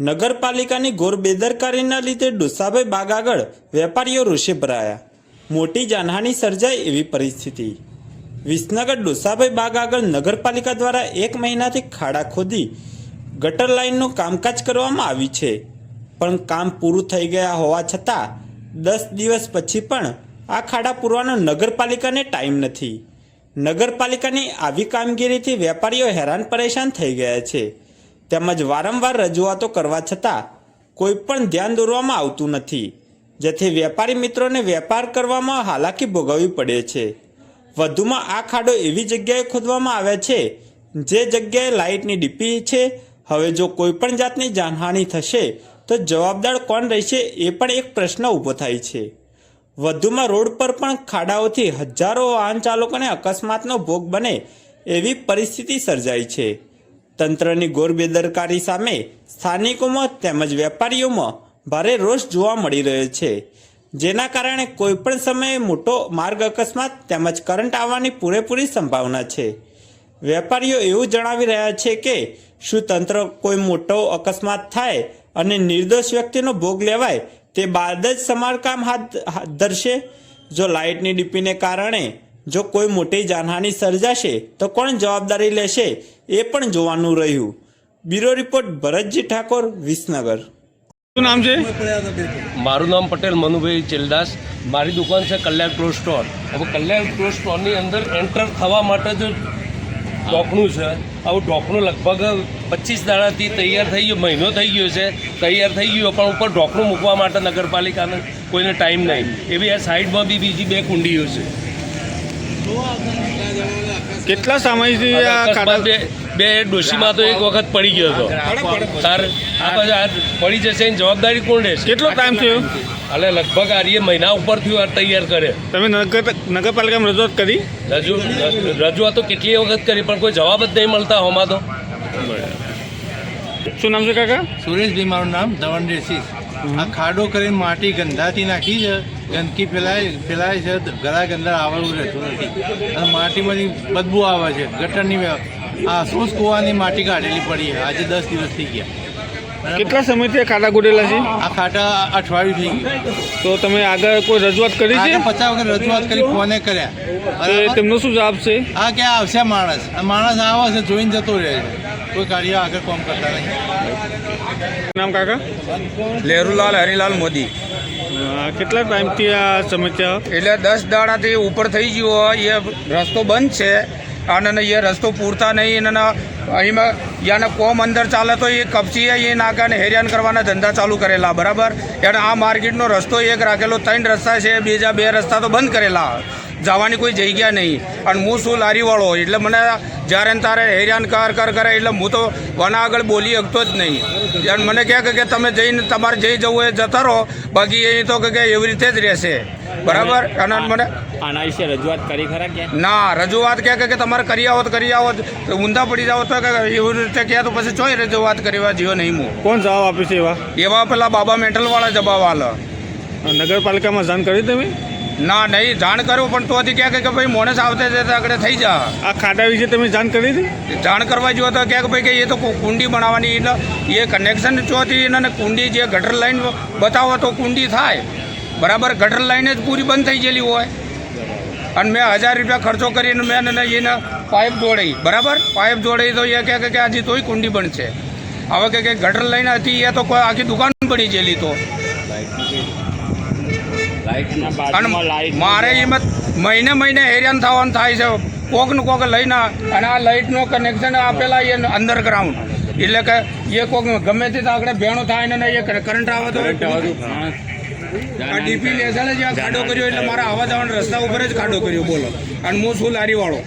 નગરપાલિકાની ઘોર બેદરકારીના લીધે ડોસાભાઈ બાગ આગળ વેપારીઓ રોષે ભરાયા. મોટી જાનહાનિ સર્જાય એવી પરિસ્થિતિ. વિસનગર ડોસાભાઈ બાગ આગળ નગરપાલિકા દ્વારા 1 મહિનાથી ખાડા ખોદી ગટર લાઇનનું કામકાજ કરવામાં આવ્યું છે, પણ કામ પૂરું થઈ ગયા હોવા છતાં 10 દિવસ પછી પણ આ ખાડા પૂરવાનો નગરપાલિકાને ટાઈમ નથી. નગરપાલિકાની આવી કામગીરીથી વેપારીઓ હેરાન પરેશાન થઈ ગયા છે, તેમજ વારંવાર રજૂઆતો કરવા છતાં કોઈ પણ ધ્યાન દોરવામાં આવતું નથી, જેથી વેપારી મિત્રોને વેપાર કરવામાં હાલાકી ભોગવવી પડે છે. વધુમાં આ ખાડો એવી જગ્યાએ ખોદવામાં આવ્યા છે જે જગ્યાએ લાઇટની ડીપી છે. હવે જો કોઈ પણ જાતની જાનહાનિ થશે તો જવાબદાર કોણ રહેશે એ પણ એક પ્રશ્ન ઊભો થાય છે. વધુમાં રોડ પર પણ ખાડાઓથી હજારો વાહન ચાલકોને અકસ્માતનો ભોગ બને એવી પરિસ્થિતિ સર્જાઈ છે. તંત્રની ઘોર બેદરકારી સામે સ્થાનિકોમાં તેમજ વેપારીઓમાં ભારે રોષ જોવા મળી રહ્યો છે, જેના કારણે કોઈપણ સમયે મોટો માર્ગ અકસ્માત તેમજ કરંટ આવવાની પૂરેપૂરી સંભાવના છે. વેપારીઓ એવું જણાવી રહ્યા છે કે શું તંત્ર કોઈ મોટો અકસ્માત થાય અને નિર્દોષ વ્યક્તિનો ભોગ લેવાય તે બાદ જ સમારકામ હાથ ધરશે? જો લાઇટની ડીપીને કારણે જો કોઈ મોટી જાનહાનિ સર્જાશે તો કોણ જવાબદારી લેશે એ પણ જોવાનું રહ્યું. Bureau report Bharatji Thakor, Visnagar. શું નામ છે? મારું નામ પટેલ મનુભાઈ ચેલદાસ. મારી દુકાન છે કલ્યાણ ક્લોથ સ્ટોર. હવે કલ્યાણ ક્લોથ સ્ટોરની અંદર એન્ટર થવા માટે જો ઢોકણું છે, આવું ઢોકણું લગભગ 25 દાડાથી તૈયાર થઈ ગયું, મહિનો થઈ ગયો છે તૈયાર થઈ ગયું, પણ ઉપર ઢોકણું મૂકવા માટે નગરપાલિકાને કોઈને ટાઈમ નહીં. એવી આ સાઈડમાં બી બીજી 2 કુંડીઓ છે. કેટલા સમયથી આ ખાડા? બે ડોશીમાં તો એક વખત પડી ગયો હતો. તાર આ પછી આ પડી જશે એની જવાબદારી કોણ રહેશે? કેટલો ટાઈમ થયો? એટલે લગભગ આ મહિના ઉપર થયું આ તૈયાર કરે. તમે નગરપાલિકામાં રજૂઆત કરી? રજૂઆતો કેટલી વખત કરી, પણ કોઈ જવાબ જ નહીં મળતા હોમાં તો. શું નામ છે કાકા? સુરેશભાઈ મારું નામ. ધવન રેસીસ. આ ખાડો કરીને માટી ગંધાથી નાખી છે, ગંદકી ફેલાય છે, ઘરા ગંદા આવવાનું રહેતું નથી અને માટીમાંથી બદબુ આવે છે. ગટરની આ સોસ કૂવાની માટી કાઢેલી પડી છે. આજે 10 દિવસ થઈ ગયા. કેટલા સમયથી આ ખાડા ગોડેલા છે? આ ખાડા અઠવાડિયું થઈ ગયું. તો તમે આગળ કોઈ રજૂઆત કરી છે? 50 વખત રજૂઆત કરી, ફોને કર્યા. તેમનો શું જવાબ છે? આ ક્યાં આવશે માણસ? આ માણસ આવે છે, જોઈને જતો રહે છે, કોઈ કાર્ય આગળ કામ કરતા નહીં. નામ કાકા? લહેરુલાલ હરિલાલ મોદી. કેટલા ટાઈમથી આ સમસ્યા? એટલે 10 દાડાથી ઉપર થઈ ગયો. એ રસ્તો બંધ છે અને એ રસ્તો પૂરતા નહીં. અને અહીંમાં યાને કોમ અંદર ચાલે તો એ કપચી એ નાકાને હેરાન કરવાના ધંધા ચાલુ કરેલા. બરાબર. એને આ માર્કેટનો રસ્તો એક રાખેલો, 3 રસ્તા છે, બીજા 2 રસ્તા તો બંધ કરેલા, જવાની કોઈ જગ્યા નહીં. અને હું શું લારીવાળો, એટલે મને જ્યારે તારે હેરાન કરે એટલે હું તો વના આગળ બોલી શકતો જ નહીં. અને મને કહે કે તમે જઈને તમારે જઈ જવું એ જતા રહો, બાકી એ તો કે એવી રીતે જ રહેશે. બરાબર. અને મને આના વિશે રજૂઆત કરી ખરા કે ના? રજૂઆત કે તમારે કરી આવો ઊંધા પડી જાવ તો એવી રીતે કહે તો પછી ચોય રજૂઆત કરવા જીવો નહીં. હું કોણ જવાબ આપે છે એવા પેલા બાબા મેન્ટલવાળા જવાબ આલે. નગરપાલિકામાં જાણ કરી તમે? ના, નહીં જાણ કરું, પણ તો કહે કે ભાઈ મોણસ આવતે આગળ થઈ જા. આ ખાડા વિશે તમે જાણ કરી હતી? જાણ કરવા જો તો કે ભાઈ કે એ તો કુંડી બનાવવાની, એટલે એ કનેક્શન ચોથી એને કુંડી જે ગટર લાઈન બતાવો તો કુંડી થાય. બરાબર. ગટર લાઈન જ પૂરી બંધ થઈ ગયેલી હોય અને મેં 1000 રૂપિયા ખર્ચો કરીને મેં એને પાઇપ જોડાઈ. બરાબર. પાઇપ જોડાઈ તો એ કહે કે હજી તોય કુંડી બનશે. હવે કે ગટર લાઈન હતી એ તો કોઈ આખી દુકાન પડી ગયેલી. તો અને મારે એમાં મહિને હેરાન થવાનું થાય છે. કોક લઈને અને આ લાઇટનું કનેક્શન આપેલા એ અંડરગ્રાઉન્ડ, એટલે કે એ કોક ગમે તે આગળ ભેણો થાય ને એ કરંટ આવે તો આ ડીપી લેસલે જે ખાડો કર્યો એટલે મારા આવવા જવાના રસ્તા ઉપર જ ખાડો કર્યો. બોલો. અને હું શું લારીવાળો.